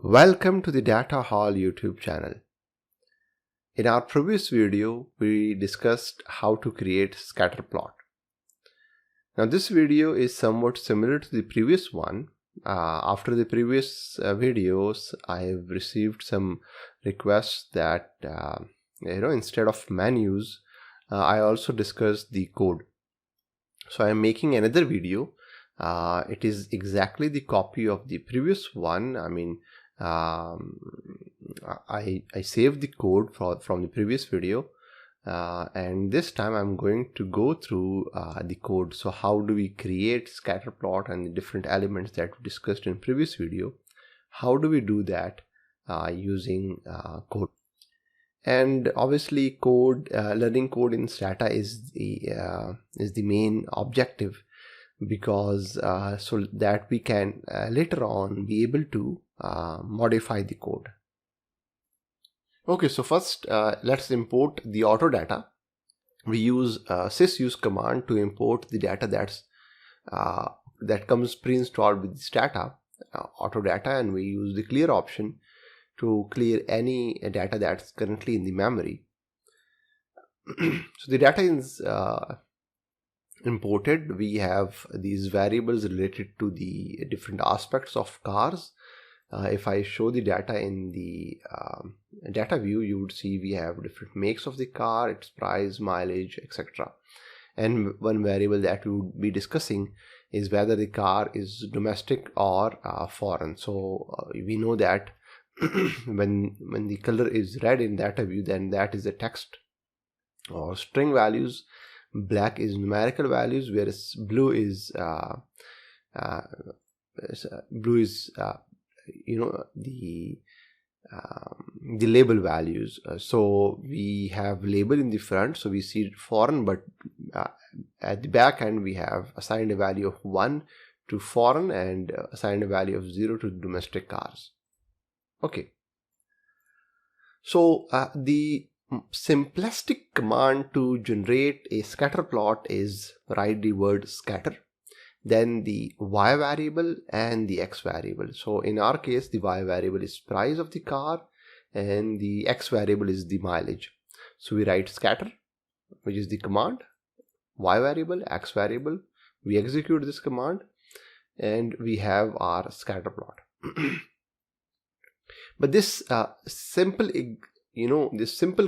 Welcome to the Data Hall YouTube channel. In our previous video, we discussed how to create scatter plot. Now this video is somewhat similar to the previous one. After the previous videos, I have received some requests that instead of menus, I also discussed the code. So I am making another video. It is exactly the copy of the previous one. I saved the code from the previous video, and this time I'm going to go through the code. So how do we create scatter plot and the different elements that we discussed in previous video? How do we do that using code? And obviously code, learning code in Stata is the main objective, because so that we can later on be able to modify the code. Okay, so first let's import the auto data. We use sysuse command to import the data that comes pre-installed with Stata auto data, and we use the clear option to clear any data that's currently in the memory. So the data is imported. We have these variables related to the different aspects of cars. If I show the data in the data view, you would see we have different makes of the car, its price, mileage, etc. And one variable that we would be discussing is whether the car is domestic or foreign. So we know that when the color is red in data view, then that is a text or string values. Black is numerical values, whereas blue is the label values. So we have label in the front, so we see foreign, but at the back end we have assigned a value of 1 to foreign and assigned a value of 0 to domestic cars. Okay, so the simplistic command to generate a scatter plot is write the word scatter, then the y variable and the x variable. So in our case, the y variable is price of the car and the x variable is the mileage. So we write scatter, which is the command, y variable, x variable. We execute this command and we have our scatter plot. But this simple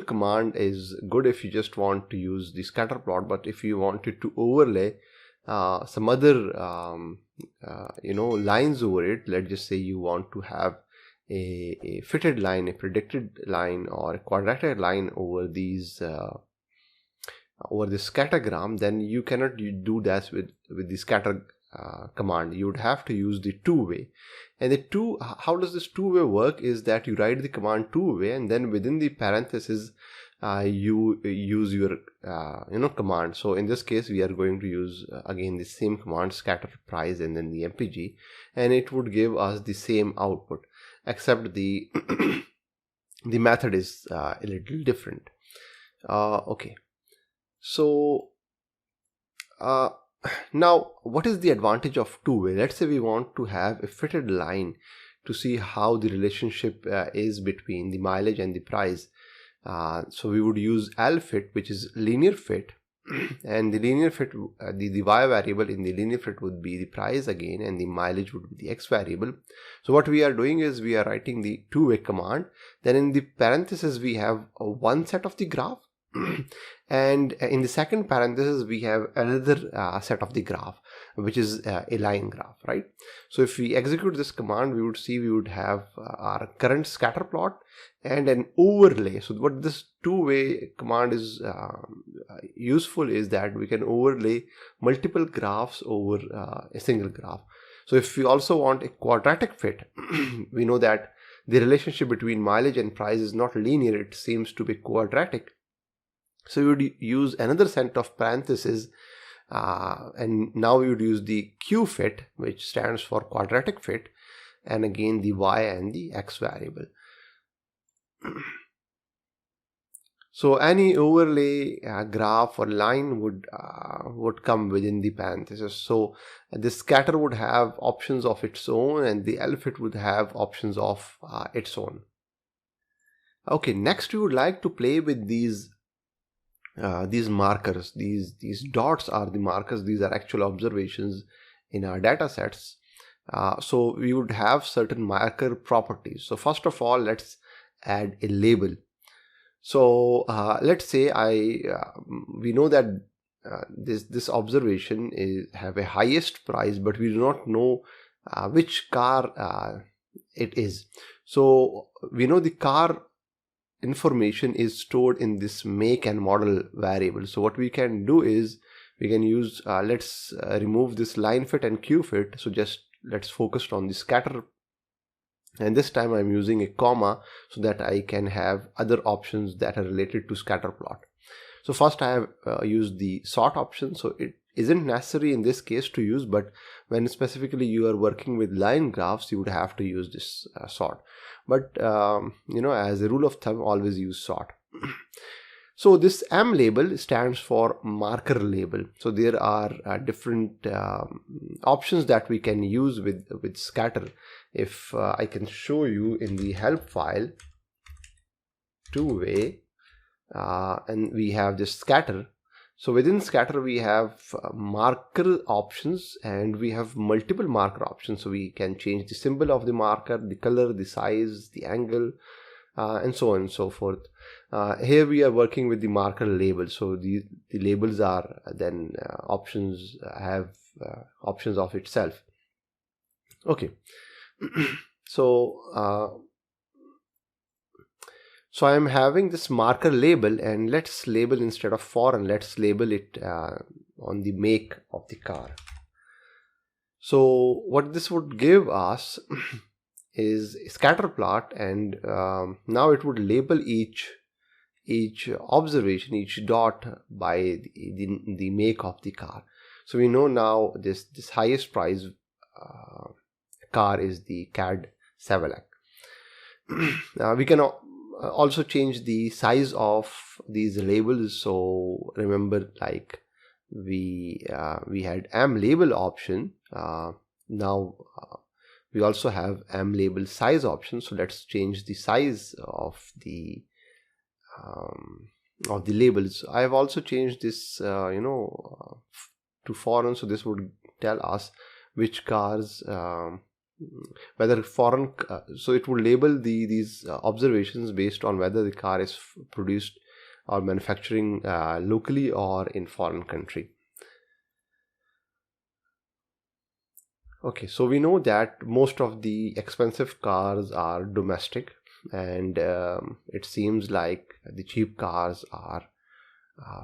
command is good if you just want to use the scatter plot. But if you wanted to overlay some other lines over it, let's just say you want to have a fitted line, a predicted line, or a quadratic line over these over this scattergram, then you cannot do that with the scatter command. You would have to use the two-way. And how does this two-way work is that you write the command two-way, and then within the parentheses you use your command. So in this case we are going to use again the same command, scatter price and then the mpg, and it would give us the same output, except the the method is a little different. Okay, so now what is the advantage of two-way? Let's say we want to have a fitted line to see how the relationship is between the mileage and the price. So we would use lfit, which is linear fit, and the linear fit, the y variable in the linear fit would be the price again, and the mileage would be the x variable. So what we are doing is we are writing the two-way command. Then in the parentheses we have one set of the graph, and in the second parenthesis we have another set of the graph, which is a line graph, right? So if we execute this command, we would have our current scatter plot and an overlay. So what this two-way command is useful is that we can overlay multiple graphs over a single graph. So if we also want a quadratic fit, we know that the relationship between mileage and price is not linear, it seems to be quadratic. So you would use another set of parentheses, and now we would use the q fit, which stands for quadratic fit, and again the y and the x variable. So any overlay graph or line would come within the parenthesis. So the scatter would have options of its own, and the LFIT would have options of its own. Okay, next we would like to play with these markers. These dots are the markers. These are actual observations in our data sets. So we would have certain marker properties. So first of all, let's add a label. So let's say we know that this observation have a highest price, but we do not know which car it is. So we know the car information is stored in this make and model variable. So what we can do is we can use let's remove this line fit and Q fit. So just let's focus on the scatter, and this time I'm using a comma so that I can have other options that are related to scatter plot. So first I have used the sort option. So it isn't necessary in this case to use, but when specifically you are working with line graphs, you would have to use this sort. But as a rule of thumb, always use sort. So this M label stands for marker label. So there are different options that we can use with scatter. If I can show you in the help file, two-way, and we have this scatter. So within scatter we have marker options, and we have multiple marker options. So we can change the symbol of the marker, the color, the size, the angle, and so on and so forth. Here we are working with the marker label. So the labels are then options, have options of itself. Okay. So I am having this marker label, and let's label instead of foreign, let's label it on the make of the car. So what this would give us is a scatter plot, and now it would label each observation, each dot by the make of the car. So we know now this highest price car is the CAD Cadillac. We can also change the size of these labels. So remember, like we had M label option. Now we also have M label size option. So let's change the size of the labels. I have also changed this to foreign. So this would tell us which cars, whether foreign, so it will label these observations based on whether the car is produced or manufacturing locally or in foreign country. Okay, so we know that most of the expensive cars are domestic, and it seems like the cheap cars are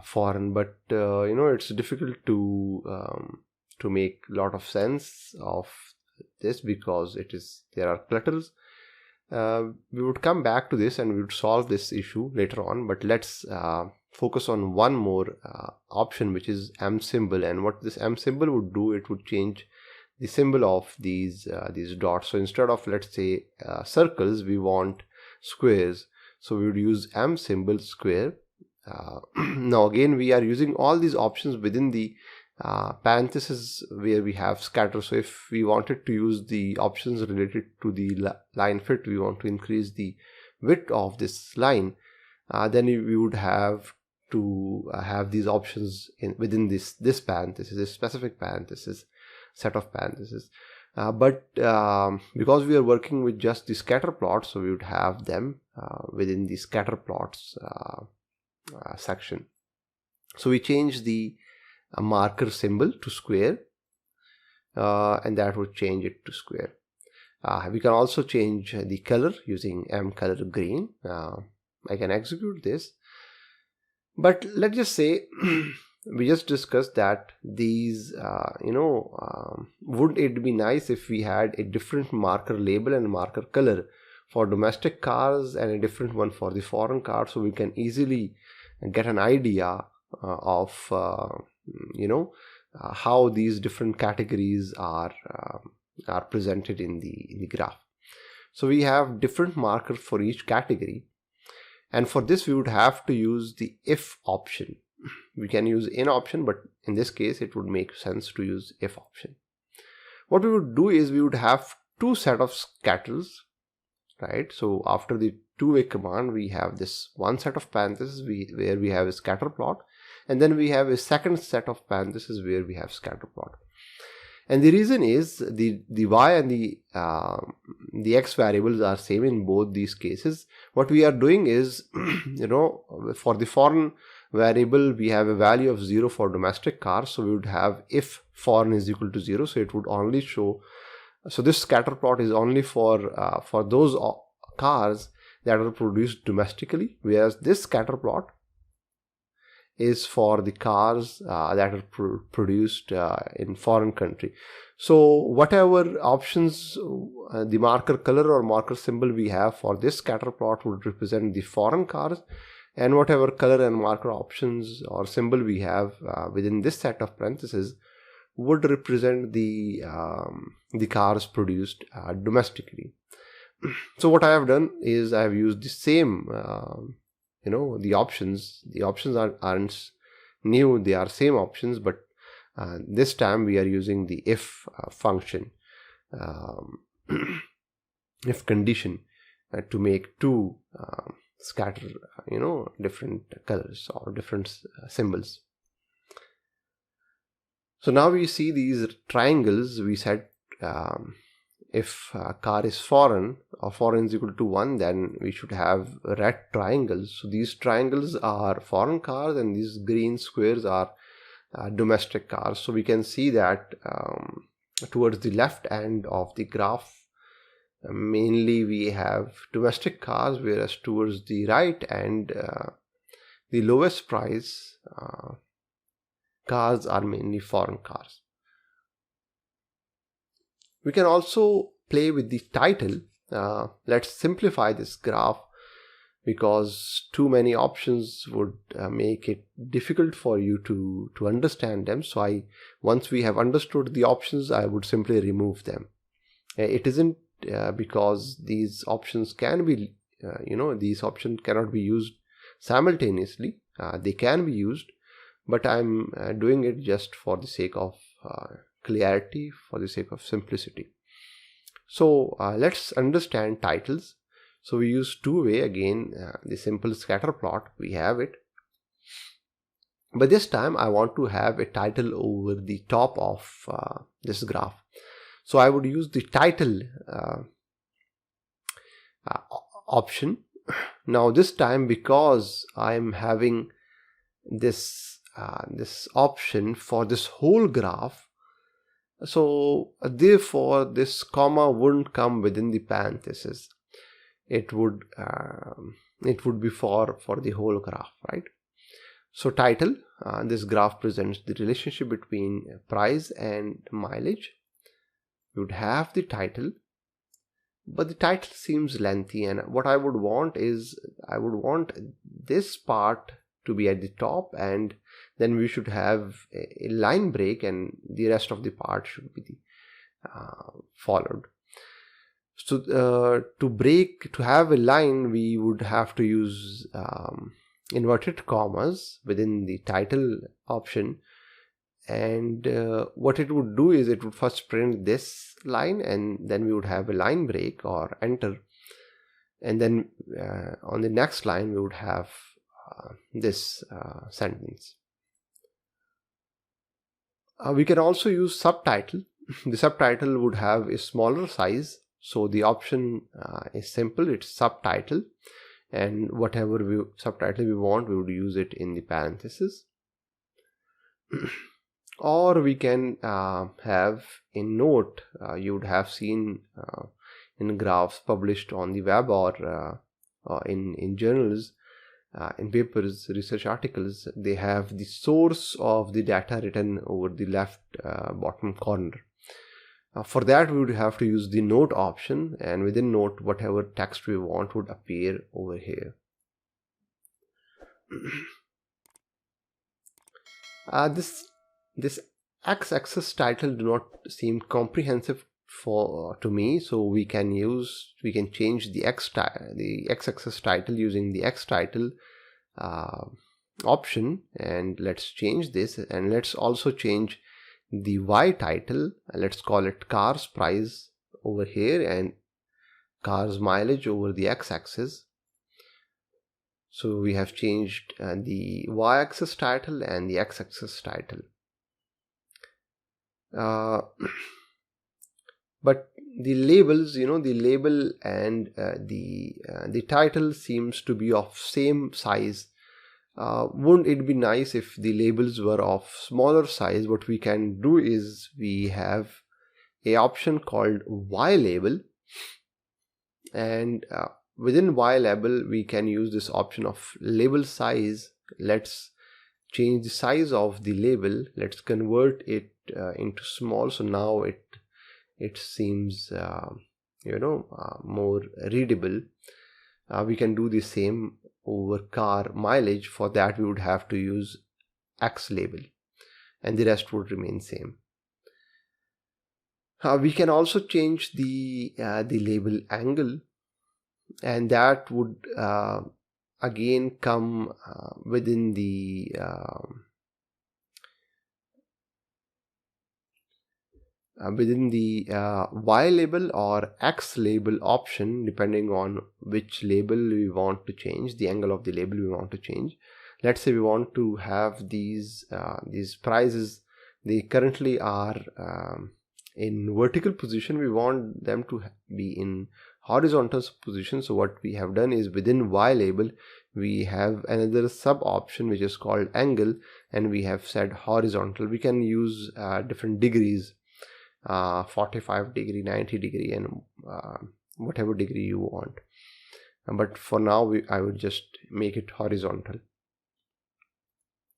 foreign, but it's difficult to make a lot of sense of this because there are clutters. We would come back to this and we would solve this issue later on, but let's focus on one more option, which is M symbol. And what this M symbol would do, it would change the symbol of these dots. So instead of, let's say, circles, we want squares. So we would use M symbol square. Now again, we are using all these options within the parenthesis where we have scatter. So if we wanted to use the options related to the line fit, we want to increase the width of this line, then we would have to have these options within this parenthesis, this specific parenthesis, set of parentheses. But because we are working with just the scatter plots, so we would have them within the scatter plots section. So we change the marker symbol to square, and that would change it to square. We can also change the color using M color green. I can execute this, but let's just say we just discussed that these wouldn't it be nice if we had a different marker label and marker color for domestic cars and a different one for the foreign cars, so we can easily get an idea of how these different categories are presented in the graph. So we have different markers for each category, And for this we would have to use the if option. We can use in option, but in this case it would make sense to use if option. What we would do is we would have two set of scatters, right? So after the two-way command, we have this one set of parentheses where we have a scatter plot, and then we have a second set of parentheses where we have scatter plot. And the reason is the y and the x variables are same in both these cases. What we are doing is, for the foreign variable, we have a value of 0 for domestic cars. So we would have if foreign is equal to 0. So it would only show. So this scatter plot is only for those cars that are produced domestically, whereas this scatter plot is for the cars that are produced in foreign country. So whatever options, the marker color or marker symbol we have for this scatter plot would represent the foreign cars, and whatever color and marker options or symbol we have within this set of parentheses would represent the cars produced domestically. So what I have done is I have used the same the options aren't new, they are same options, but this time we are using the if function, if condition, to make two scatter different colors or different symbols. So now we see these triangles. We said if car is foreign or foreign is equal to 1, then we should have red triangles. So these triangles are foreign cars and these green squares are domestic cars. So we can see that towards the left end of the graph, mainly we have domestic cars, whereas towards the right end, the lowest price cars are mainly foreign cars. We can also play with the title. Let's simplify this graph because too many options would make it difficult for you to understand them. So once we have understood the options, I would simply remove them. It isn't because these options can be, these options cannot be used simultaneously. They can be used, but I'm doing it just for the sake of clarity, for the sake of simplicity. So let's understand titles. So we use two-way again, the simple scatter plot, we have it. But this time I want to have a title over the top of this graph. So I would use the title option. Now this time, because I'm having this option for this whole graph, so therefore this comma wouldn't come within the parenthesis. It would be for the whole graph, right? So title, this graph presents the relationship between price and mileage. You would have the title, but the title seems lengthy, and what I would want is I would want this part to be at the top, and then we should have a line break and the rest of the part should be followed. So to have a line, we would have to use inverted commas within the title option, and what it would do is it would first print this line and then we would have a line break or enter, and then on the next line we would have this sentence. We can also use subtitle. The subtitle would have a smaller size, so the option is simple, it's subtitle, and whatever subtitle we want, we would use it in the parentheses. Or we can have a note. You would have seen in graphs published on the web or in journals, in papers, research articles, they have the source of the data written over the left bottom corner. For that we would have to use the note option, and within note whatever text we want would appear over here. This x-axis title do not seem comprehensive to me. So we can change the x-axis title using the Xtitle option, and let's change this, and let's also change the Ytitle. Let's call it cars price over here and cars mileage over the x-axis. So we have changed the y-axis title and the x-axis title. But the labels, the label and the title seems to be of same size. Wouldn't it be nice if the labels were of smaller size? What we can do is we have a option called Y label, and within Y label we can use this option of label size. Let's change the size of the label. Let's convert it into small. So now it seems more readable. We can do the same over car mileage. For that we would have to use X label, and the rest would remain same. We can also change the label angle, and that would again come within the Y label or X label option, depending on which label we want to change, the angle of the label we want to change. Let's say we want to have these prices, they currently are in vertical position. We want them to be in horizontal position. So what we have done is within Y label we have another sub option which is called angle, and we have said horizontal. We can use different degrees, 45 degree, 90 degree, and whatever degree you want, but for now I would just make it horizontal.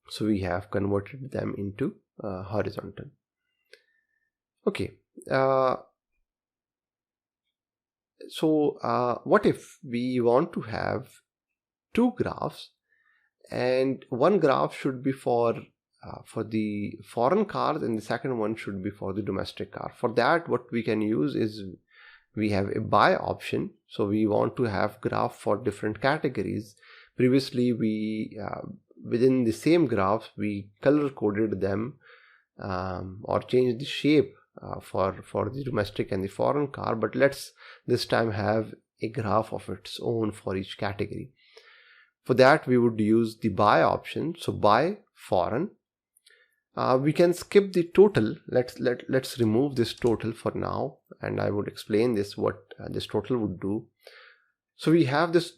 So we have converted them into horizontal. Okay, so what if we want to have two graphs, and one graph should be for the foreign cars and the second one should be for the domestic car? For that, what we can use is we have a by option. So we want to have graph for different categories. Previously we within the same graph we color coded them or changed the shape for the domestic and the foreign car, but let's this time have a graph of its own for each category. For that we would use the by option. So by foreign, we can skip the total. Let's remove this total for now, and I would explain this what this total would do. So we have this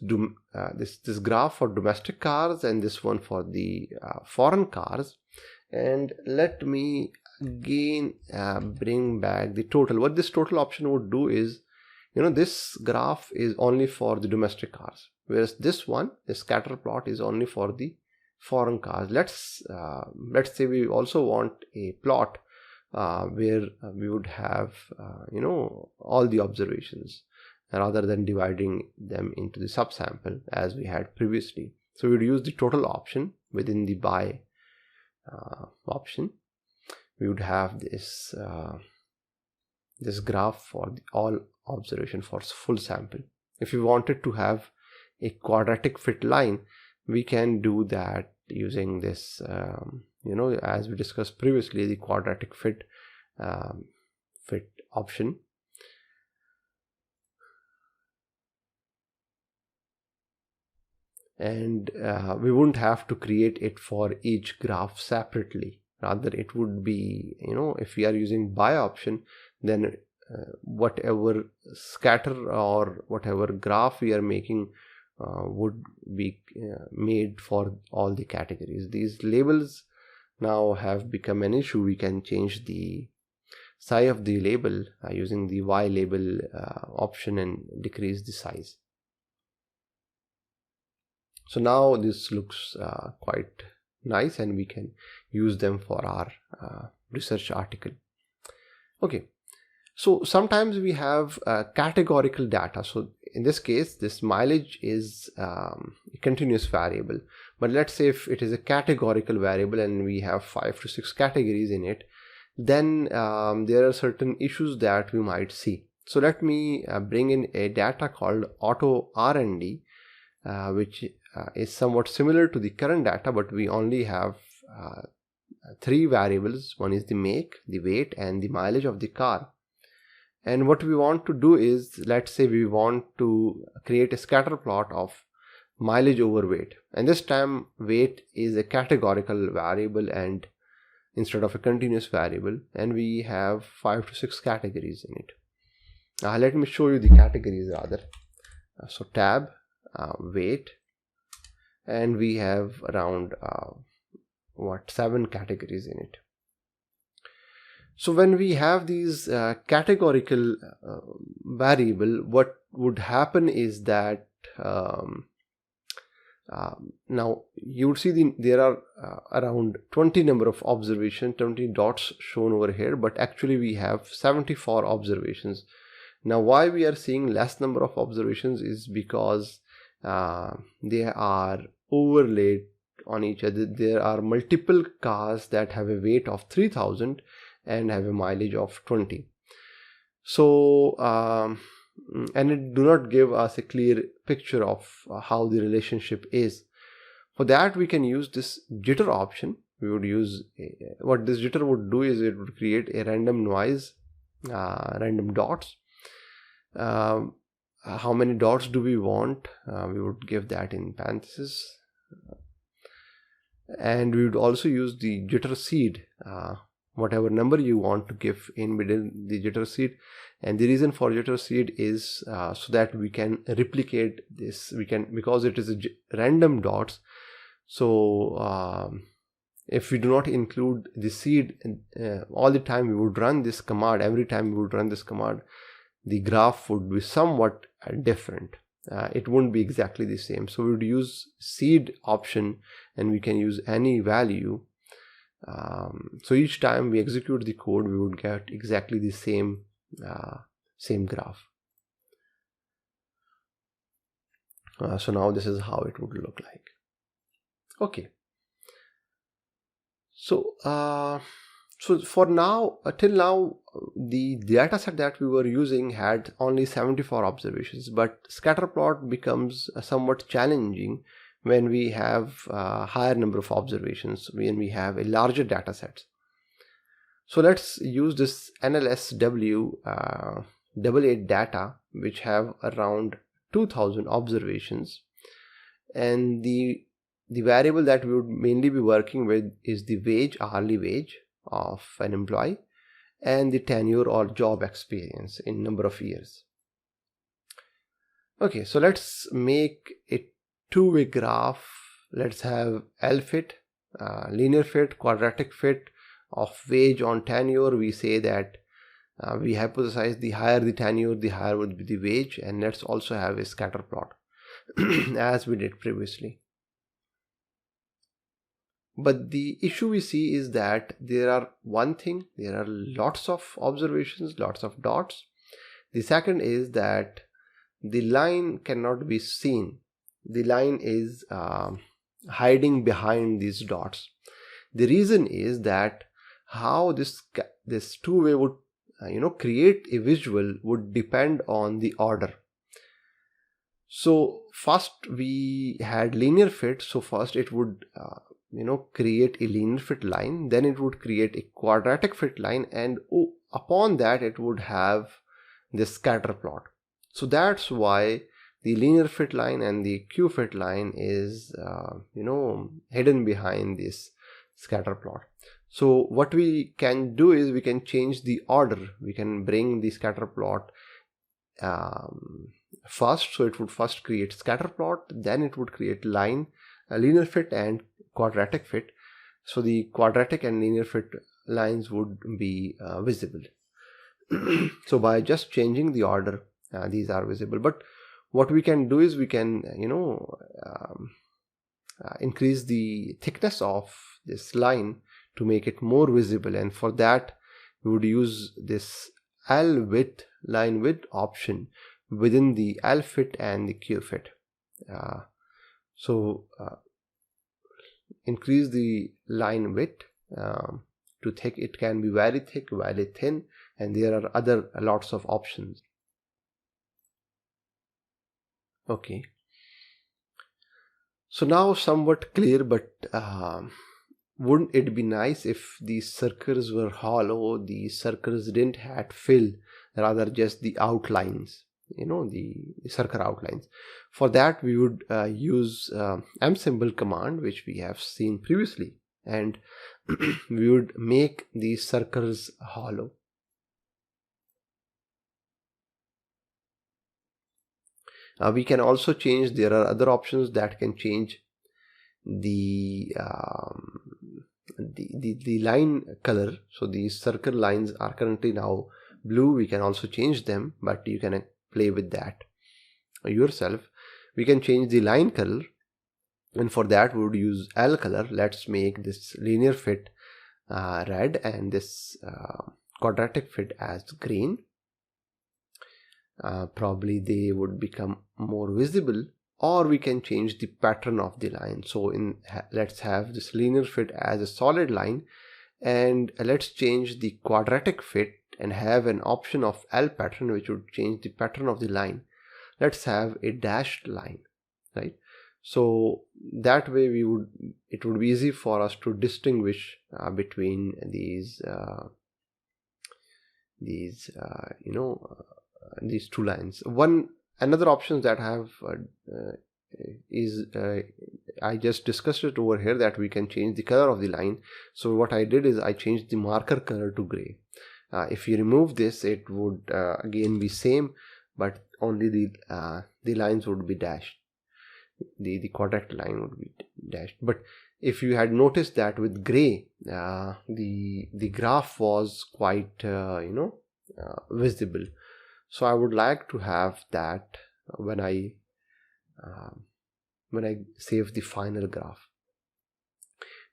graph for domestic cars and this one for the foreign cars, and let me again bring back the total. What this total option would do is, this graph is only for the domestic cars, whereas this one, the scatter plot, is only for the foreign cars. Let's say we also want a plot where we would have all the observations rather than dividing them into the subsample as we had previously. So we would use the total option within the by option. We would have this graph for all observation for full sample. If we wanted to have a quadratic fit line, we can do that using this as we discussed previously, the quadratic fit option. And we wouldn't have to create it for each graph separately. Rather, it would be, if we are using by option, then whatever scatter or whatever graph we are making would be made for all the categories. These labels now have become an issue. We can change the size of the label using the Y label option and decrease the size. So now this looks quite nice, and we can use them for our research article. Okay, so sometimes we have categorical data. So in this case, this mileage is a continuous variable, but let's say if it is a categorical variable and we have 5 to 6 categories in it, then there are certain issues that we might see. So let me bring in a data called auto R&D, which is somewhat similar to the current data, but we only have 3 variables. One is the make, the weight, and the mileage of the car. And what we want to do is, let's say we want to create a scatter plot of mileage over weight, and this time weight is a categorical variable and instead of a continuous variable, and we have 5 to 6 categories in it. Let me show you the categories rather. So tab, weight, and we have around 7 categories in it. So when we have these categorical variable, what would happen is that now you would see there are around 20 number of observations, 20 dots shown over here, but actually we have 74 observations. Now why we are seeing less number of observations is because they are overlaid on each other. There are multiple cars that have a weight of 3000 and have a mileage of 20. So and it do not give us a clear picture of how the relationship is. For that we can use this jitter option. We would use what this jitter would do is it would create a random noise, random dots. How many dots do we want? We would give that in parentheses, and we would also use the jitter seed, whatever number you want to give in within the jitter seed. And the reason for jitter seed is so that we can replicate this. We can, because it is a random dots. So if we do not include the seed all the time, we would run this command. Every time we would run this command, the graph would be somewhat different. It won't be exactly the same. So we would use seed option, and we can use any value. So each time we execute the code, we would get exactly the same graph. So now this is how it would look like. Okay. So so for now, till now, the dataset that we were using had only 74 observations, but scatter plot becomes somewhat challenging when we have a higher number of observations, when we have a larger data set. So let's use this NLSW 88 data, which have around 2000 observations, and the variable that we would mainly be working with is the wage, hourly wage of an employee, and the tenure or job experience in number of years. Okay, so let's make a two-way graph. Let's have L fit, linear fit, quadratic fit of wage on tenure. We say that we hypothesize the higher the tenure, the higher would be the wage, and let's also have a scatter plot as we did previously. But the issue we see is that there are lots of observations, lots of dots. The second is that the line cannot be seen. The line is hiding behind these dots. The reason is that how this two-way would create a visual would depend on the order. So first we had linear fit. So first it would create a linear fit line, then it would create a quadratic fit line, and upon that it would have this scatter plot. So that's why the linear fit line and the Q fit line is hidden behind this scatter plot. So what we can do is we can change the order. We can bring the scatter plot first. So it would first create scatter plot, then it would create line, linear fit and quadratic fit. So the quadratic and linear fit lines would be visible. So by just changing the order, these are visible. But what we can do is we can increase the thickness of this line to make it more visible, and for that we would use this L width, line width option within the L fit and the Q fit. So increase the line width to thick, it can be very thick, very thin, and there are other lots of options. Okay, so now somewhat clear, but wouldn't it be nice if these circles were hollow, the circles didn't have fill, rather just the outlines, the circle outlines? For that we would use m symbol command, which we have seen previously, and we would make these circles hollow. We can also change, there are other options that can change the line color. So these circle lines are currently now blue. We can also change them, but you can play with that yourself. We can change the line color, and for that we would use L color. Let's make this linear fit red and this quadratic fit as green. Probably they would become more visible, or we can change the pattern of the line. So let's have this linear fit as a solid line, and let's change the quadratic fit and have an option of L pattern, which would change the pattern of the line. Let's have a dashed line, right? So that way it would be easy for us to distinguish between these two lines. Another option that I have is I just discussed it over here, that we can change the color of the line. So what I did is I changed the marker color to gray. If you remove this, it would again be same, but only the lines would be dashed. The quadratic line would be dashed. But if you had noticed that with gray, the graph was quite visible. So I would like to have that when I save the final graph.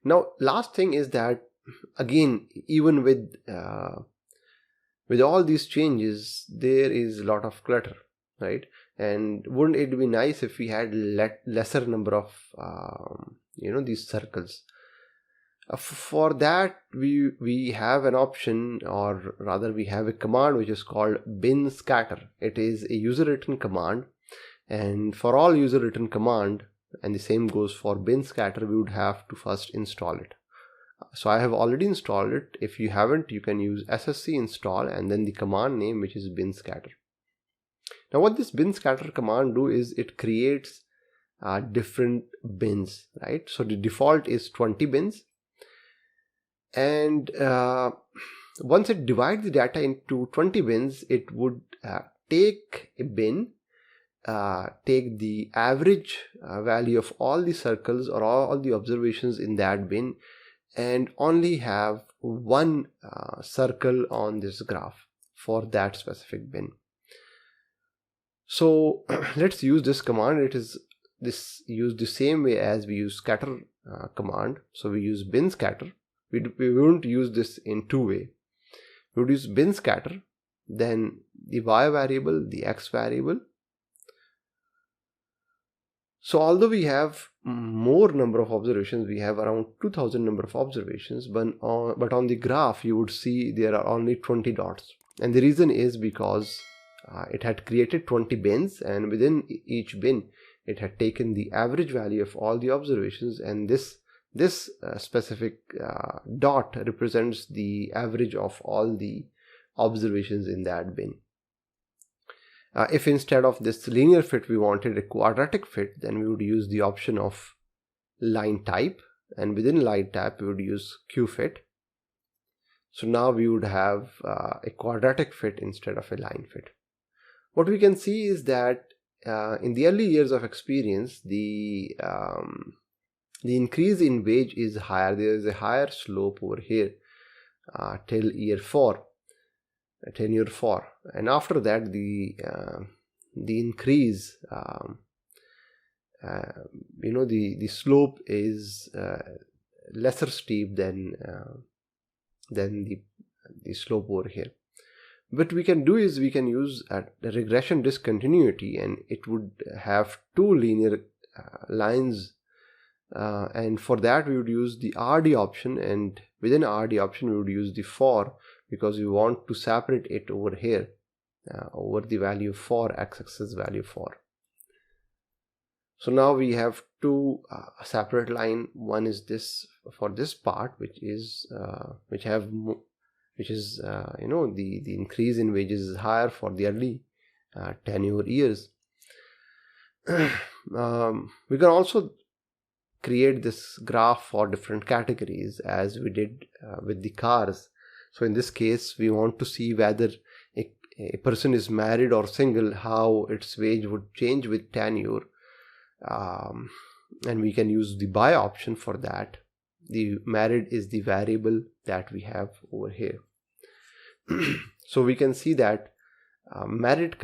Now, last thing is that, again, even with all these changes, there is a lot of clutter, right? And wouldn't it be nice if we had lesser number of these circles? For that, we have an option, or rather we have a command which is called Binscatter. It is a user written command, and for all user written command, and the same goes for Binscatter, we would have to first install it. So I have already installed it. If you haven't, you can use ssc install and then the command name, which is Binscatter. Now what this Binscatter command do is it creates different bins, right? So the default is 20 bins. And once it divides the data into 20 bins, it would take a bin, take the average value of all the circles or all the observations in that bin, and only have one circle on this graph for that specific bin. So let's use this command. It is used the same way as we use scatter command. So we use Binscatter. We won't use this in two way. We would use Binscatter, then the y variable, the x variable. So although we have more number of observations, we have around 2000 number of observations, but on the graph you would see there are only 20 dots. And the reason is because it had created 20 bins, and within each bin it had taken the average value of all the observations, and this specific dot represents the average of all the observations in that bin. If instead of this linear fit we wanted a quadratic fit, then we would use the option of line type, and within line type we would use qfit. So now we would have a quadratic fit instead of a line fit. What we can see is that in the early years of experience, the increase in wage is higher. There is a higher slope over here till year 4, tenure 4, and after that the increase, the slope is lesser steep than the slope over here. What we can do is we can use a regression discontinuity, and it would have two linear lines and for that we would use the RD option, and within RD option we would use the for, because we want to separate it over here over the value for, x-axis value for. So now we have two separate line. One is this for this part, which is the increase in wages is higher for the early tenure years. We can also create this graph for different categories as we did with the cars. So in this case we want to see whether a person is married or single, how its wage would change with tenure, and we can use the by option for that. The married is the variable that we have over here. So we can see that married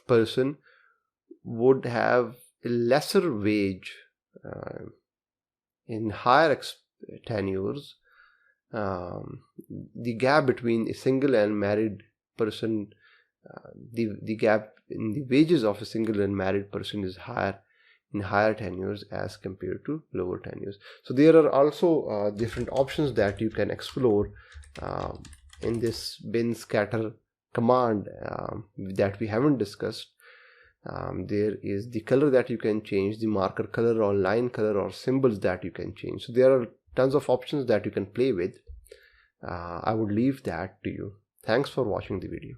person would have a lesser wage in higher tenures. The gap between a single and married person, the gap in the wages of a single and married person is higher in higher tenures as compared to lower tenures. So there are also different options that you can explore in this Binscatter command that we haven't discussed. There is the color that you can change, the marker color or line color or symbols that you can change. So there are tons of options that you can play with. I would leave that to you. Thanks for watching the video.